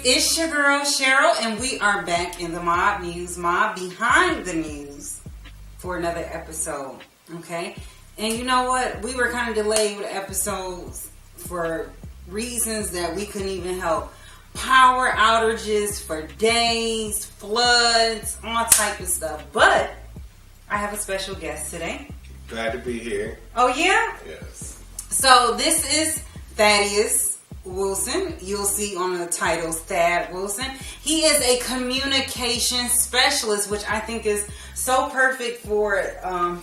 it's your girl Cheryl, and we are back in the Mob News, Mob Behind the News, for another episode. Okay, and you know what? We were kind of delayed with episodes for reasons that we couldn't even help. Power outages for days, floods, all type of stuff. But I have a special guest today. Glad to be here. Oh yeah? Yes. So this is Thaddeus Wilson. You'll see on the title Thad Wilson. He is a communication specialist, which I think is so perfect for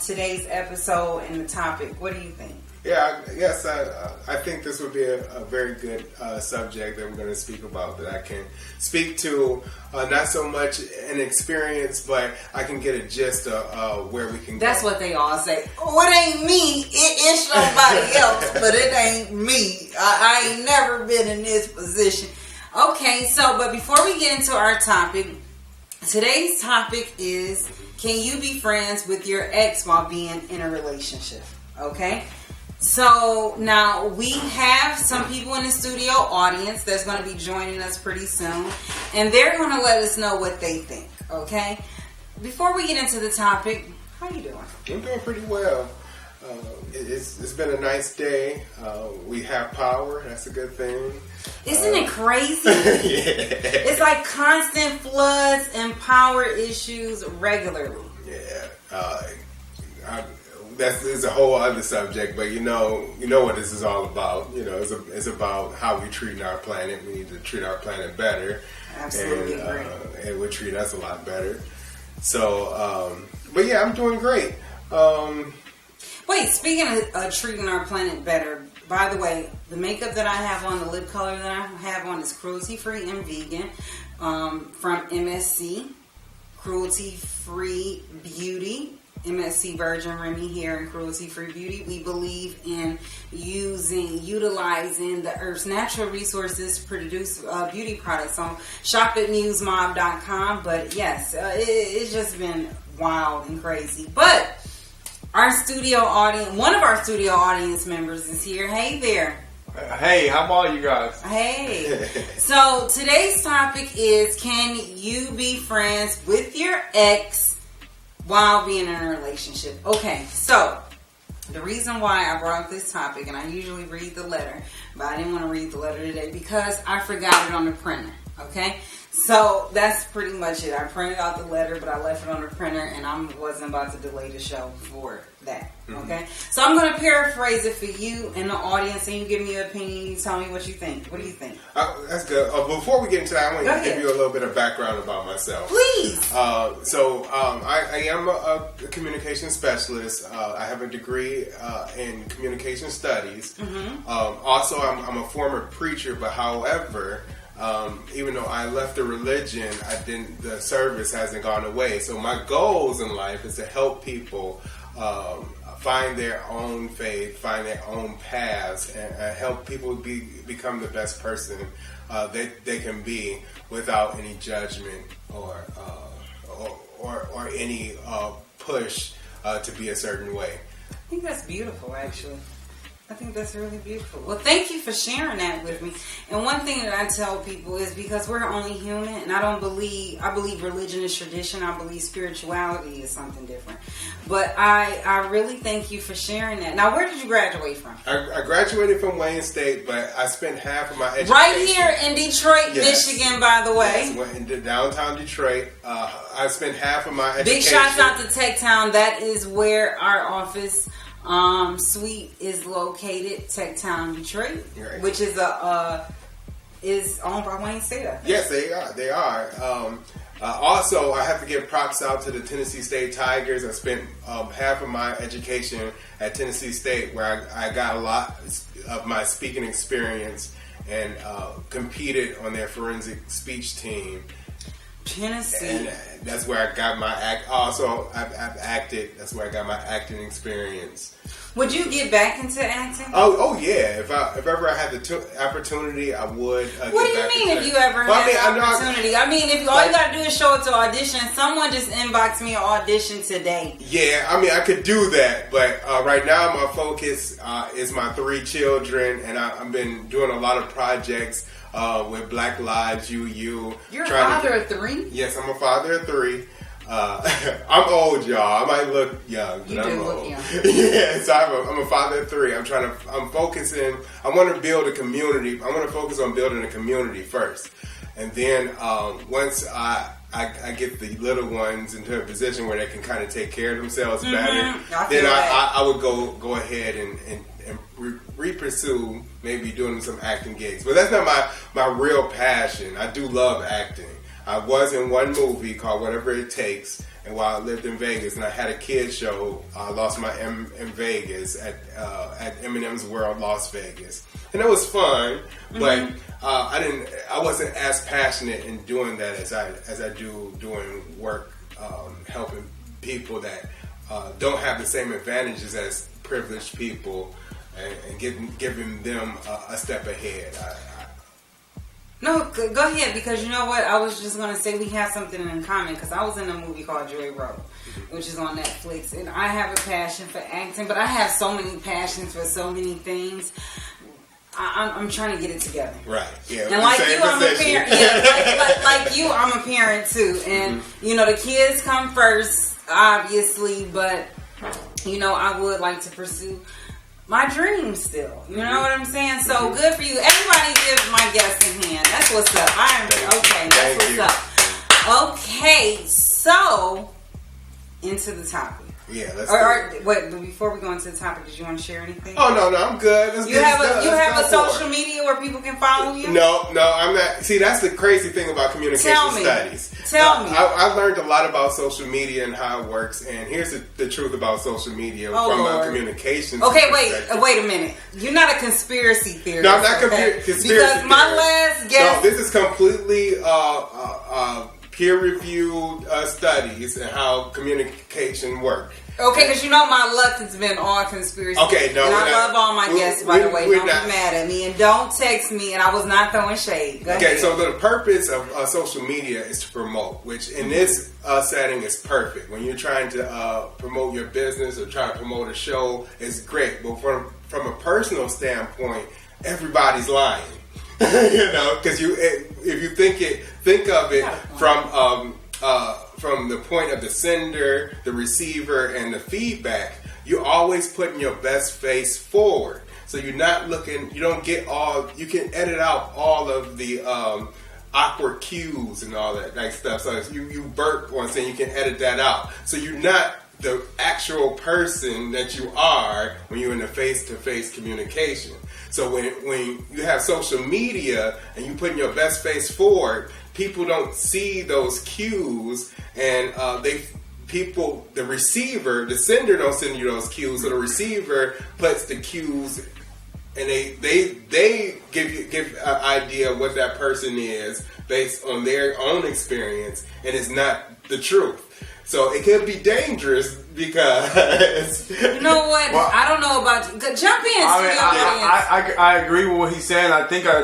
today's episode and the topic. What do you think? Yeah, yes, I think this would be a very good subject that we're going to speak about, that I can speak to, not so much an experience, but I can get a gist of where we can go. That's what they all say. Oh, it ain't me, it is somebody else, but it ain't me. I ain't never been in this position. Okay, but before we get into our topic, today's topic is, can you be friends with your ex while being in a relationship? Okay? So now we have some people in the studio audience that's going to be joining us pretty soon, and they're going to let us know what they think. Okay. Before we get into the topic, how you doing? I'm doing pretty well. It's been a nice day. We have power. That's a good thing. Isn't it crazy? Yeah. It's like constant floods and power issues regularly. Yeah. That's a whole other subject, but you know what this is all about. You know, it's about how we treat our planet. We need to treat our planet better. Absolutely, and it would treat us a lot better. So, but yeah, I'm doing great. Wait, speaking of treating our planet better, by the way, the makeup that I have on, the lip color that I have on is cruelty-free and vegan from MSC, Cruelty-Free Beauty. MSC Virgin Remy Hair and Cruelty Free Beauty. We believe in utilizing the Earth's natural resources to produce beauty products. So shop at musemob.com. But yes, it's just been wild and crazy. But our studio audience, one of our studio audience members is here. Hey there. Hey, how are you guys? Hey. So today's topic is, can you be friends with your ex while being in a relationship? Okay, so the reason why I brought up this topic, and I usually read the letter, but I didn't want to read the letter today because I forgot it on the printer. Okay, so that's pretty much it. I printed out the letter, but I left it on the printer, and I wasn't about to delay the show for that. Okay, so I'm going to paraphrase it for you and the audience, and you give me your opinion. You tell me what you think. What do you think? That's good. Before we get into that, I want to give you a little bit of background about myself. Please. I am a communication specialist. I have a degree in communication studies. Mm-hmm. Also, I'm a former preacher, but however, even though I left the religion, the service hasn't gone away. So my goals in life is to help people find their own faith, find their own paths, and help people become the best person they can be without any judgment or any push to be a certain way. I think that's beautiful, actually. I think that's really beautiful. Well, thank you for sharing that with me. And one thing that I tell people is, because we're only human, and I believe religion is tradition. I believe spirituality is something different. But I really thank you for sharing that. Now, where did you graduate from? I graduated from Wayne State, but I spent half of my education right here in Detroit, Michigan, by the way. Yes, in downtown Detroit. I spent half of my education. Big shouts out to Tech Town. That is where our office suite is located, Tech Town, Detroit, right, which is is owned by Wayne State. Yes, they are. Also, I have to give props out to the Tennessee State Tigers. I spent half of my education at Tennessee State, where I got a lot of my speaking experience and competed on their forensic speech team. Tennessee. And that's where I got my act. Also, I've acted. That's where I got my acting experience. Would you get back into acting? Oh yeah. If ever I had the opportunity, I would. What do you mean? If you ever had the opportunity? If all you gotta do is show up to audition. Someone just inboxed me an audition today. Yeah, I could do that, but right now my focus is my 3 children, and I've been doing a lot of projects with Black Lives, you. You're a father of 3? Yes, I'm a father of 3. I'm old, y'all. I might look young, but I'm old. Look young. Yeah, so I'm a father of 3. I'm focusing. I want to build a community. I want to focus on building a community first, and then once I get the little ones into a position where they can kind of take care of themselves better, then I would go ahead and re-pursue maybe doing some acting gigs. But that's not my real passion. I do love acting. I was in one movie called Whatever It Takes, and while I lived in Vegas, and I had a kids show, I lost my M in Vegas at Eminem's World, Las Vegas, and it was fun. But I wasn't as passionate in doing that as I do doing work helping people that don't have the same advantages as privileged people, and giving them a step ahead. No, go ahead, because you know what? I was just going to say we have something in common, because I was in a movie called Joy Road, which is on Netflix, and I have a passion for acting, but I have so many passions for so many things. I'm trying to get it together. Right, yeah. And like you, I'm a parent. Yeah, like you, I'm a parent too. And, the kids come first, obviously, but, I would like to pursue my dreams still. You know what I'm saying? So good for you. Everybody give my guest a hand. That's what's up. That's what's up. Okay, so into the topic. Yeah, let's wait, before we go into the topic, did you want to share anything? Oh no, I'm good. You have a social media where people can follow you? No, I'm not. See, that's the crazy thing about communication studies. Tell me. I learned a lot about social media and how it works, and here's the truth about social media from a communications perspective. Wait a minute. You're not a conspiracy theorist. No, I'm not conspiracy because my last guest. No, this is completely peer-reviewed studies and how communication works. Okay, because my luck has been all conspiracy. Okay, no. And I love all my guests, by the way. Don't be mad at me. And don't text me, and I was not throwing shade. Go ahead. So the purpose of social media is to promote, which in this setting is perfect. When you're trying to promote your business or try to promote a show, it's great. But from a personal standpoint, everybody's lying. Because if you think of it from the point of the sender, the receiver, and the feedback, you're always putting your best face forward. So you're not looking, you can edit out all of the awkward cues and all that stuff. So if you burp once, then you can edit that out. So you're not the actual person that you are when you're in the face-to-face communication. So when you have social media and you putting your best face forward, people don't see those cues, and the receiver, the sender don't send you those cues, so the receiver puts the cues, and they give an idea of what that person is based on their own experience, and it's not the truth. So it could be dangerous because you know what? Well, I don't know about you. Jump in. I agree with what he's saying. I think I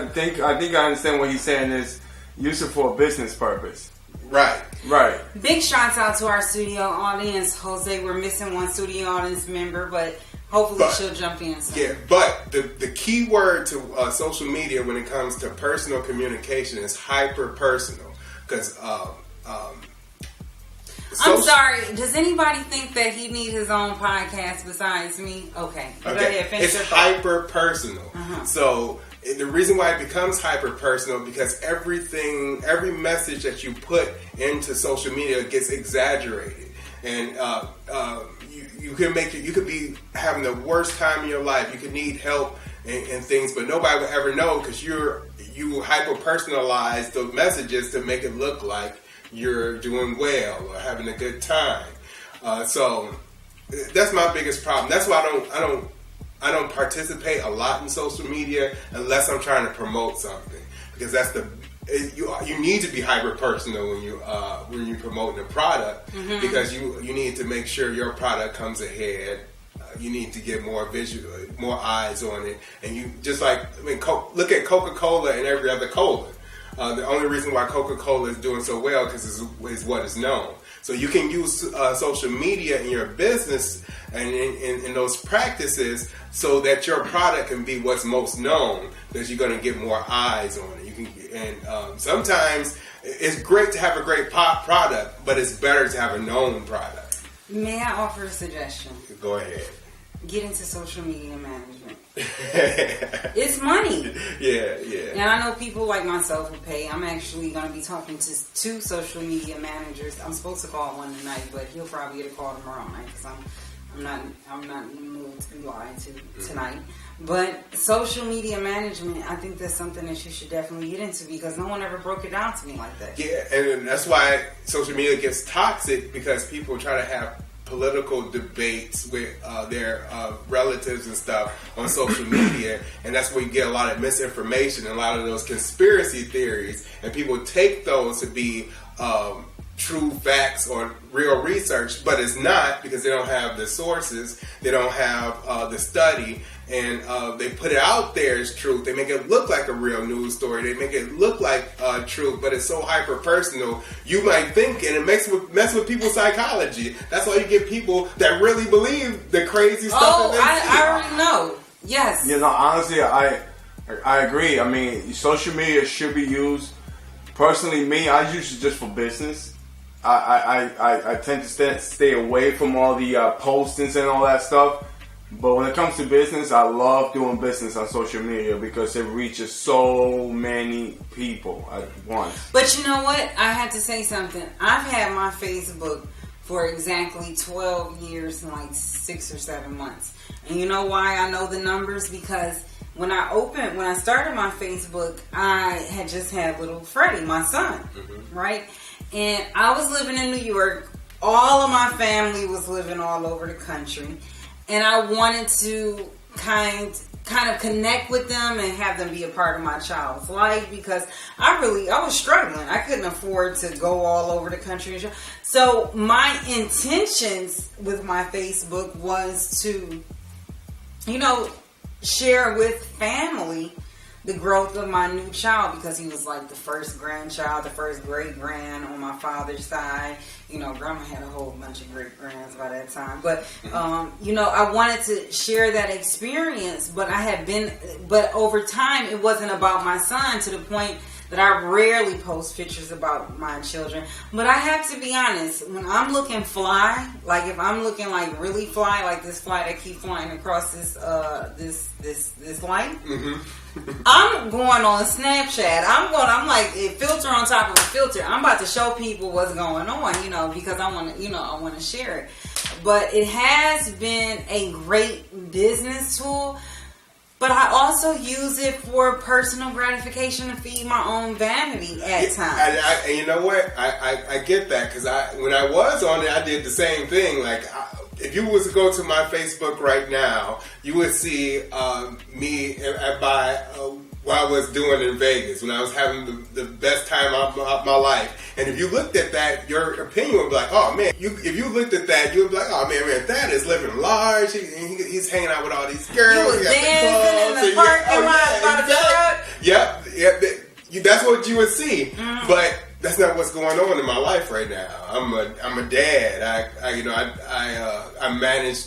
understand what he's saying is use it for a business purpose. Right. Big shouts out to our studio audience, Jose. We're missing one studio audience member, but hopefully she'll jump in soon. Yeah, but the key word to social media when it comes to personal communication is hyper-personal. Because I'm sorry. Does anybody think that he needs his own podcast besides me? Okay. Go ahead. Finish it's hyper-personal. So the reason why it becomes hyper-personal because every message that you put into social media gets exaggerated, and you could be having the worst time in your life. You could need help and things, but nobody would ever know because you hyper-personalize those messages to make it look like you're doing well or having a good time. So that's my biggest problem. That's why I don't participate a lot in social media unless I'm trying to promote something, because that's you need to be hyper personal when you're promoting a product, because you need to make sure your product comes ahead. You need to get more eyes on it, and you just look at Coca-Cola and every other cola. The only reason why Coca-Cola is doing so well because is what is known. So you can use social media in your business and in those practices so that your product can be what's most known, because you're going to get more eyes on it. You can, and sometimes it's great to have a great product, but it's better to have a known product. May I offer a suggestion? Go ahead. Get into social media management. It's money. Yeah. And I know people like myself who pay. I'm actually going to be talking to 2 social media managers. I'm supposed to call one tonight, but he'll probably get a call tomorrow night because I'm not in the mood to be lied to tonight. But social media management, I think that's something that you should definitely get into, because no one ever broke it down to me like that. Yeah, and that's why social media gets toxic, because people try to have political debates with their relatives and stuff on social media, and that's where you get a lot of misinformation and a lot of those conspiracy theories, and people take those to be true facts or real research, but it's not, because they don't have the sources, they don't have the study, and they put it out there as truth. They make it look like a real news story. They make it look like truth, but it's so hyper personal. You might think, and it mess with people's psychology. That's why you get people that really believe the crazy stuff. I already know. Yes. You know, honestly, I agree. I mean, social media should be used. Personally, me, I use it just for business. I tend to stay away from all the postings and all that stuff. But when it comes to business, I love doing business on social media because it reaches so many people at once. But you know what? I had to say something. I've had my Facebook for exactly 12 years and like 6 or 7 months. And you know why I know the numbers? Because when I started my Facebook, I had just had little Freddie, my son, right? And I was living in New York. All of my family was living all over the country. And I wanted to kind of connect with them and have them be a part of my child's life, because I was struggling. I couldn't afford to go all over the country. So my intentions with my Facebook was to, share with family the growth of my new child, because he was like the first grandchild, the first great grand on my father's side. Grandma had a whole bunch of great grands by that time. But, I wanted to share that experience, but over time, it wasn't about my son, to the point that I rarely post pictures about my children. But I have to be honest, when I'm looking fly, like if I'm looking like really fly, like this fly that keeps flying across this light, I'm going on Snapchat. I'm like a filter on top of a filter. I'm about to show people what's going on, because I want to share it. But it has been a great business tool. But I also use it for personal gratification to feed my own vanity at times. And you know what? I get that, because when I was on it, I did the same thing. Like, if you was to go to my Facebook right now, you would see me what I was doing in Vegas, when I was having the best time of my life. And if you looked at that, your opinion would be like, oh man. If you looked at that, you would be like, oh man, Thad is living large. He's hanging out with all these girls. You was dancing in the parking lot by the truck. Yep. That's what you would see. But that's not what's going on in my life right now. I'm a dad. I manage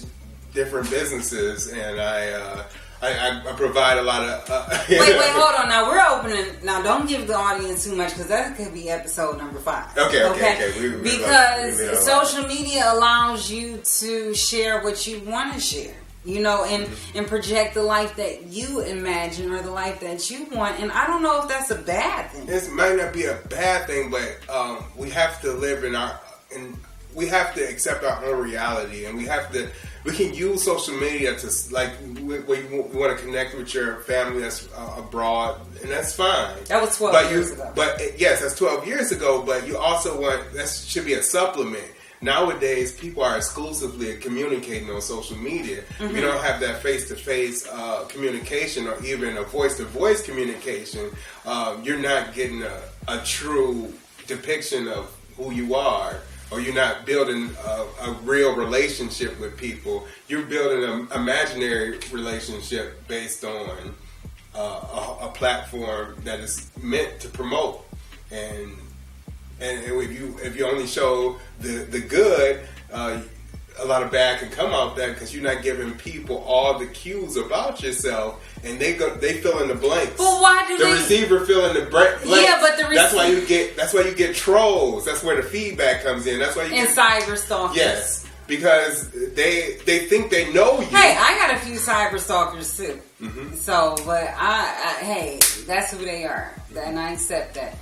different businesses, and I provide a lot of... Wait, hold on. Now, we're opening... Now, don't give the audience too much, because that could be episode number 5. Okay. Because social media allows you to share what you want to share, and project the life that you imagine, or the life that you want. And I don't know if that's a bad thing. This might not be a bad thing, but we have to live we have to accept our own reality, and we can use social media to, like, we want to connect with your family that's abroad, and that's fine. That was 12 years ago. But yes, that's 12 years ago, but you also that should be a supplement. Nowadays, people are exclusively communicating on social media. We don't have that face-to-face communication, or even a voice-to-voice communication. You're not getting a true depiction of who you are, or you're not building a real relationship with people. You're building an imaginary relationship based on a platform that is meant to promote. And And if you only show the good, a lot of bad can come out that because you're not giving people all the cues about yourself, and they fill in the blanks. But why do the receiver fill in the blanks? Yeah, but that's why you get trolls. That's where the feedback comes in. That's why you get cyber stalkers. Yes, because they think they know you. Hey, I got a few cyber stalkers too. Mm-hmm. So, but hey, that's who they are, and I accept that.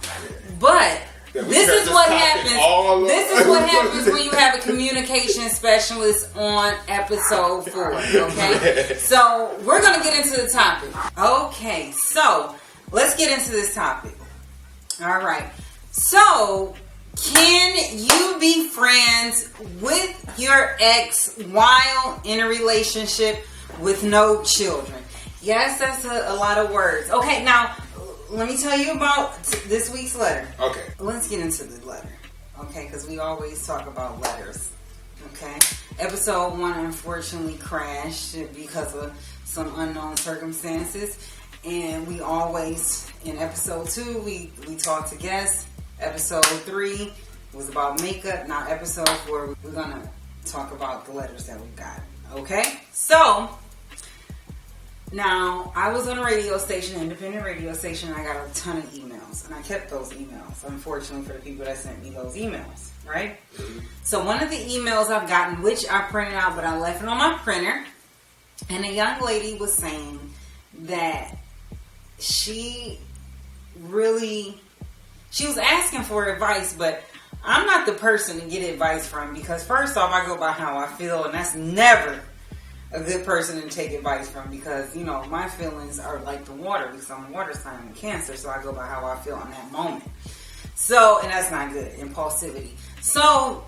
But this is what happens. This is what happens when you have a communication specialist on episode 4. Okay, so we're gonna get into the topic. Okay, so let's get into this topic. All right. So, can you be friends with your ex while in a relationship with no children? Yes, that's a lot of words. Okay, now let me tell you about this week's letter. Okay. Let's get into the letter. Okay, because we always talk about letters. Okay. Episode 1 unfortunately crashed because of some unknown circumstances. And we always, in episode 2, we talked to guests. Episode 3 was about makeup. Now episode 4, we're going to talk about the letters that we got. Okay? So, now, I was on a radio station, an independent radio station, and I got a ton of emails. And I kept those emails, unfortunately, for the people that sent me those emails, right? Mm-hmm. So one of the emails I've gotten, which I printed out, but I left it on my printer, and a young lady was saying that she was asking for advice, but I'm not the person to get advice from, because first off, I go by how I feel, and that's never a good person to take advice from, because, you know, my feelings are like the water, because I'm a water sign and Cancer, so I go by how I feel in that moment. So, and that's not good, impulsivity. So,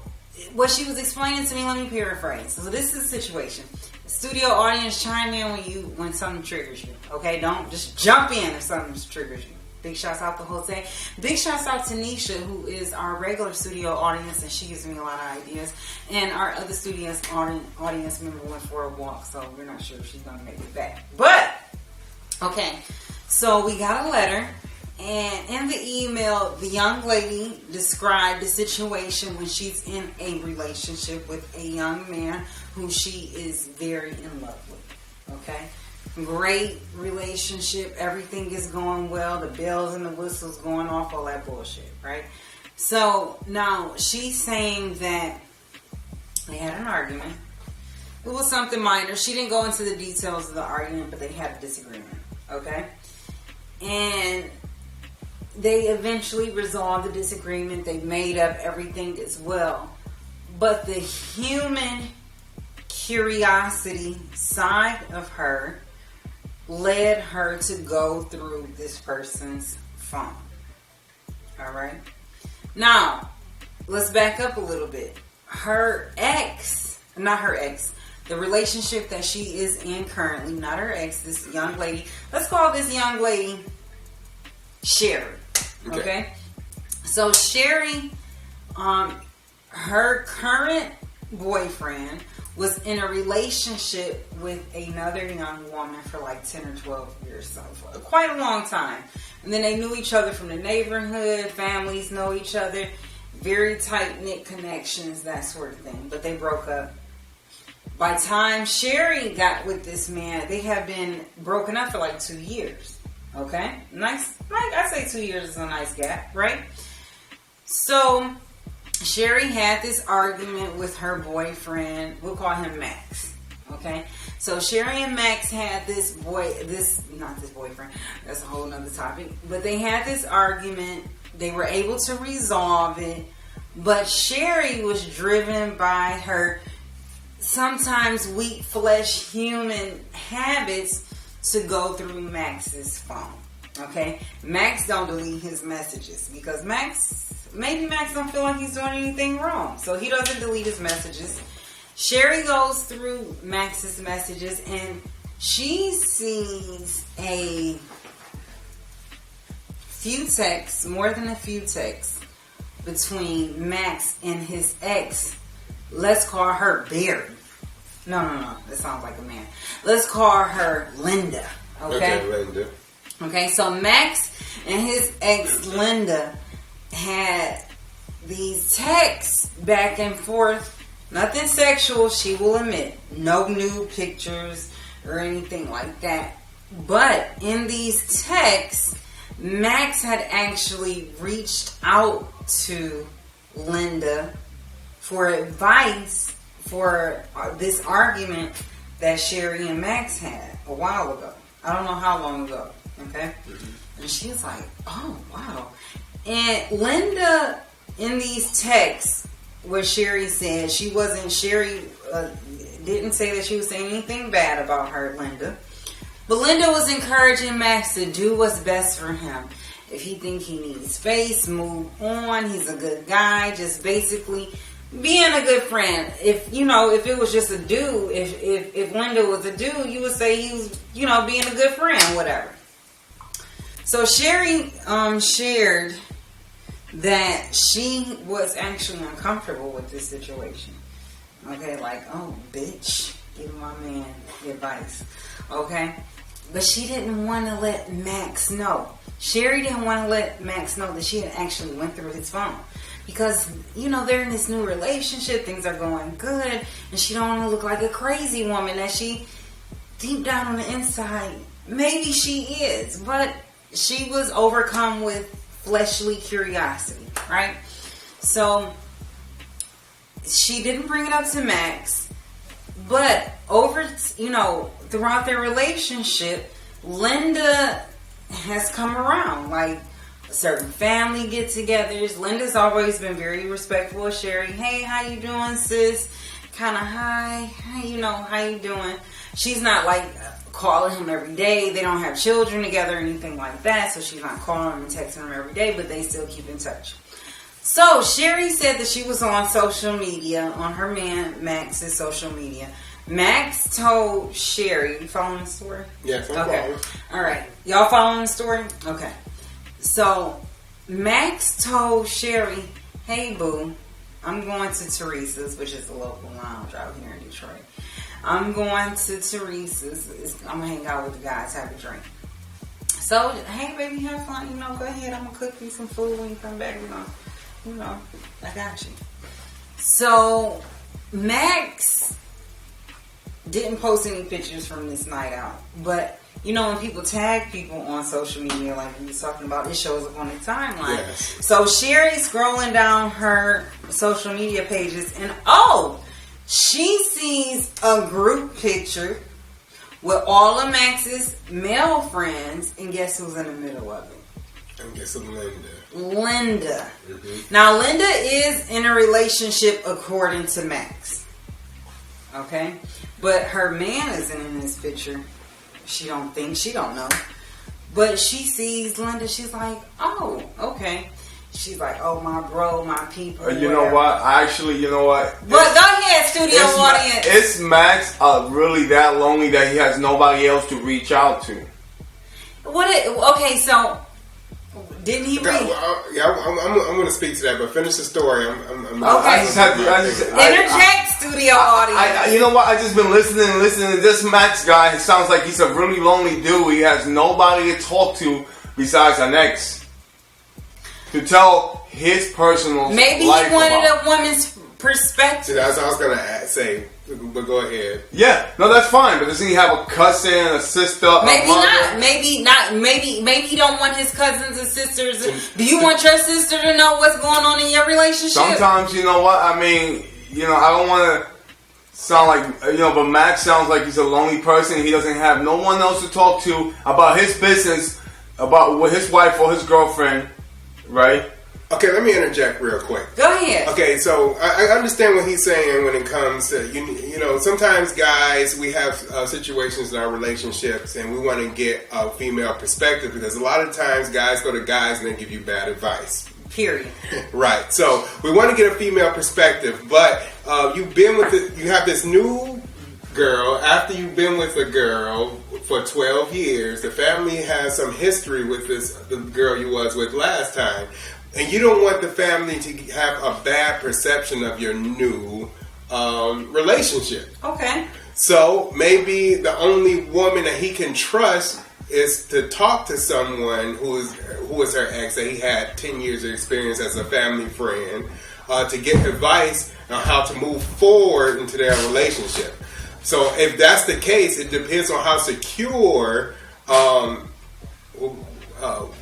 what she was explaining to me, let me paraphrase. So this is the situation. Studio audience, chime in when something triggers you, okay? Don't just jump in if something triggers you. Big shouts out to Jose. Big shouts out to Nisha, who is our regular studio audience, and she gives me a lot of ideas. And our other studio audience member went for a walk, so we're not sure if she's going to make it back. But, okay, so we got a letter, and in the email, the young lady described the situation when she's in a relationship with a young man who she is very in love with, okay? Great relationship, everything is going well, the bells and the whistles going off, all that bullshit, right? So now she's saying that they had an argument. It was something minor. She didn't go into the details of the argument, but they had a disagreement, okay? And they eventually resolved the disagreement. They made up everything as well. But the human curiosity side of her led her to go through this person's phone. Alright? Now, let's back up a little bit. The relationship that she is in currently, not her ex, this young lady, let's call this young lady Sherry. Okay? So Sherry, her current boyfriend was in a relationship with another young woman for like 10 or 12 years, so for quite a long time. And then they knew each other from the neighborhood, families know each other, very tight-knit connections, that sort of thing. But they broke up. By the time Sherry got with this man, they have been broken up for like 2 years. Okay? Nice. Like I say 2 years is a nice gap, right? So Sherry had this argument with her boyfriend. We'll call him Max. Okay? So Sherry and Max had not this boyfriend. That's a whole nother topic. But they had this argument. They were able to resolve it. But Sherry was driven by her sometimes weak flesh human habits to go through Max's phone. Okay? Max don't delete his messages because maybe Max don't feel like he's doing anything wrong. So he doesn't delete his messages. Sherry goes through Max's messages and she sees a few texts, more than a few texts, between Max and his ex. Let's call her Barry. No. That sounds like a man. Let's call her Linda. Okay, Linda. Okay, so Max and his ex Linda had these texts back and forth, nothing sexual, she will admit. No nude pictures or anything like that. But in these texts, Max had actually reached out to Linda for advice for this argument that Sherry and Max had a while ago. I don't know how long ago, okay? And she was like, oh, wow. And Linda, in these texts, what Sherry said, Sherry didn't say that she was saying anything bad about her, Linda. But Linda was encouraging Max to do what's best for him. If he think he needs space, move on. He's a good guy. Just basically being a good friend. If it was just a dude, if Linda was a dude, you would say he was, being a good friend, whatever. So Sherry shared that she was actually uncomfortable with this situation. Okay, like, oh, bitch, give my man advice. Okay? But she didn't want to let Max know. Sherry didn't want to let Max know that she had actually went through his phone. Because, they're in this new relationship, things are going good, and she don't want to look like a crazy woman that she, deep down on the inside, maybe she is. But she was overcome with fleshly curiosity, right? So, she didn't bring it up to Max. But throughout their relationship, Linda has come around. Like, certain family get-togethers. Linda's always been very respectful of Sherry. Hey, how you doing, sis? Kind of hi. How you doing? She's not like calling him every day. They don't have children together or anything like that, so she's not calling him and texting him every day, but they still keep in touch. So, Sherry said that she was on social media, on her man Max's social media. Max told Sherry, you following the story? Yes, I'm following. All right. Y'all following the story? Okay. So, Max told Sherry, hey, boo, I'm going to Teresa's, which is a local lounge out here in Detroit. I'm going to Teresa's. I'm going to hang out with the guys, have a drink. So, hey, baby, have fun. Go ahead. I'm going to cook you some food when you come back. I got you. So, Max didn't post any pictures from this night out. But, when people tag people on social media, like we was talking about, it shows up on the timeline. Yes. So, Sherry's scrolling down her social media pages, and she sees a group picture with all of Max's male friends, and guess who's in the middle of it? I'm guessing Linda. Linda. Mm-hmm. Now, Linda is in a relationship according to Max. Okay? But her man isn't in this picture. She don't know. But she sees Linda, she's like, oh, okay. She's like, oh, my bro, my people. You know what? Actually, you know what? But go ahead, studio audience. Is Max really that lonely that he has nobody else to reach out to? Okay, so didn't he read? I'm going to speak to that, but finish the story. Okay. Interject, studio audience. You know what? I just been listening to this Max guy. It sounds like he's a really lonely dude. He has nobody to talk to besides an ex to tell his personal Maybe life he wanted about. a woman's perspective. See, that's what I was going to say, but go ahead. Yeah, no, that's fine. But doesn't he have a cousin, a sister, Maybe a mother? not. Maybe not. Maybe he don't want his cousins and sisters. Do you want your sister to know what's going on in your relationship? Sometimes, you know what? I mean, I don't want to sound like, but Max sounds like he's a lonely person. He doesn't have no one else to talk to about his business, about with his wife or his girlfriend, right? Okay, let me interject real quick. Go ahead. Okay, so I understand what he's saying when it comes to, sometimes guys, we have situations in our relationships and we want to get a female perspective because a lot of times guys go to guys and they give you bad advice. Period. Right. So we want to get a female perspective, but you have this new girl after you've been with a girl for 12 years. The family has some history with the girl you was with last time. And you don't want the family to have a bad perception of your new relationship. Okay. So maybe the only woman that he can trust is to talk to someone who is her ex that he had 10 years of experience as a family friend to get advice on how to move forward into their relationship. So if that's the case, it depends on how secure.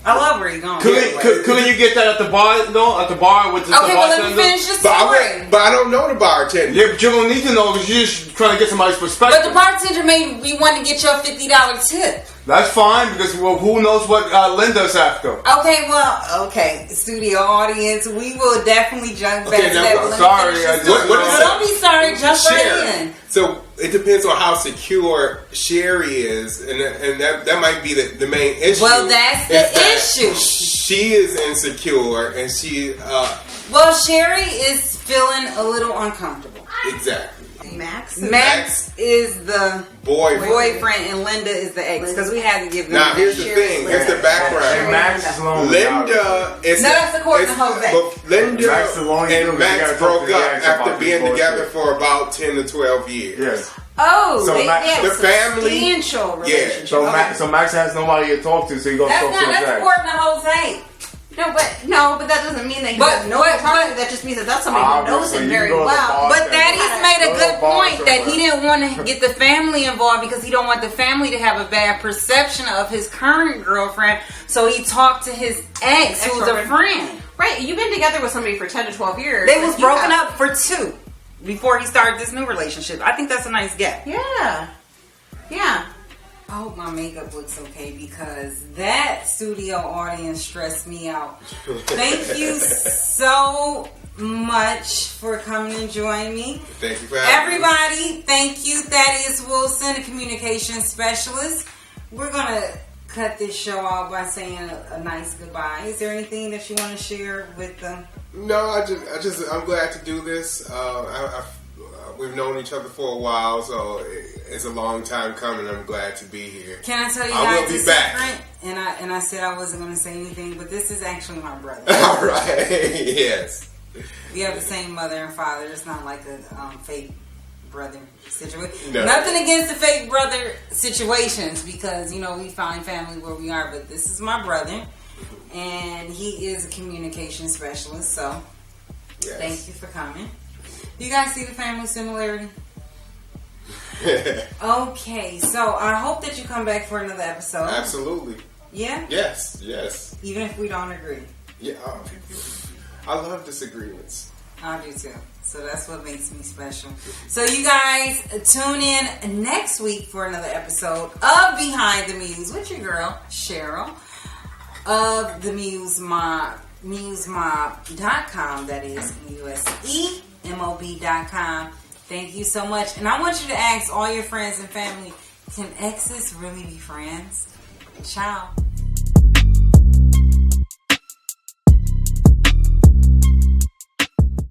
I love where you're going. Couldn't you get that at the bar though? At the bar with just the Okay, well, let bartender? me finish the story. But I don't know the bartender. Yeah, but you don't need to know because you're just trying to get somebody's perspective. But the bartender may be wanting to get your $50 tip. That's fine because who knows what Linda's after. Okay, studio audience, we will definitely jump back to that. But sorry, don't be sorry, jump right in. So it depends on how secure Sherry is, and that might be the main issue. Well, that's the issue. She is insecure, and she. Well, Sherry is feeling a little uncomfortable. Exactly. Max is the boyfriend, and Linda is the ex. Because we had to give them. Now, here's the thing. Here's the background. And Max is lonely. Linda is. No, that's according to Jose. Linda and Max Max broke to up the ex after about being this together bullshit. for about 10 to 12 years. Yes. Oh, So they have the family- substantial relationship. So Okay. Max has nobody to talk to, so he goes talk to his That's ex. according to Jose. No, but that doesn't mean that he doesn't know what that just means that that's somebody who knows Obviously, him you very go to the well. bar. But Daddy's made a Go to good the bar point that he didn't want to get the family involved because he don't want the family to have a bad perception of his current girlfriend. So he talked to his ex, who's a friend. Right, you've been together with somebody for 10 to 12 years. They was Like, you broken have- up for 2 before he started this new relationship. I think that's a nice gap. Yeah. I hope my makeup looks okay because that studio audience stressed me out. Thank you so much for coming and joining me. Thank you for having me. Everybody, thank you. Thaddeus Wilson, a communications specialist. We're going to cut this show out by saying a nice goodbye. Is there anything that you want to share with them? No, I'm glad to do this. We've known each other for a while, so it's a long time coming. I'm glad to be here. Can I tell you I guys will be a back. secret? And I said I wasn't going to say anything, but this is actually my brother. All right. Yes. We have the same mother and father. It's not like a fake brother situation. No. Nothing against the fake brother situations because, we find family where we are. But this is my brother, and he is a communication specialist. So Yes. thank you for coming. You guys see the family similarity? Okay, so I hope that you come back for another episode. Absolutely. Yeah? Yes. Even if we don't agree. Yeah. I love disagreements. I do too. So that's what makes me special. So you guys tune in next week for another episode of Behind the Muse with your girl, Cheryl, of the Muse Mob, musemob.com, that is MUSEMOB.com. Thank you so much. And I want you to ask all your friends and family, can exes really be friends? Ciao.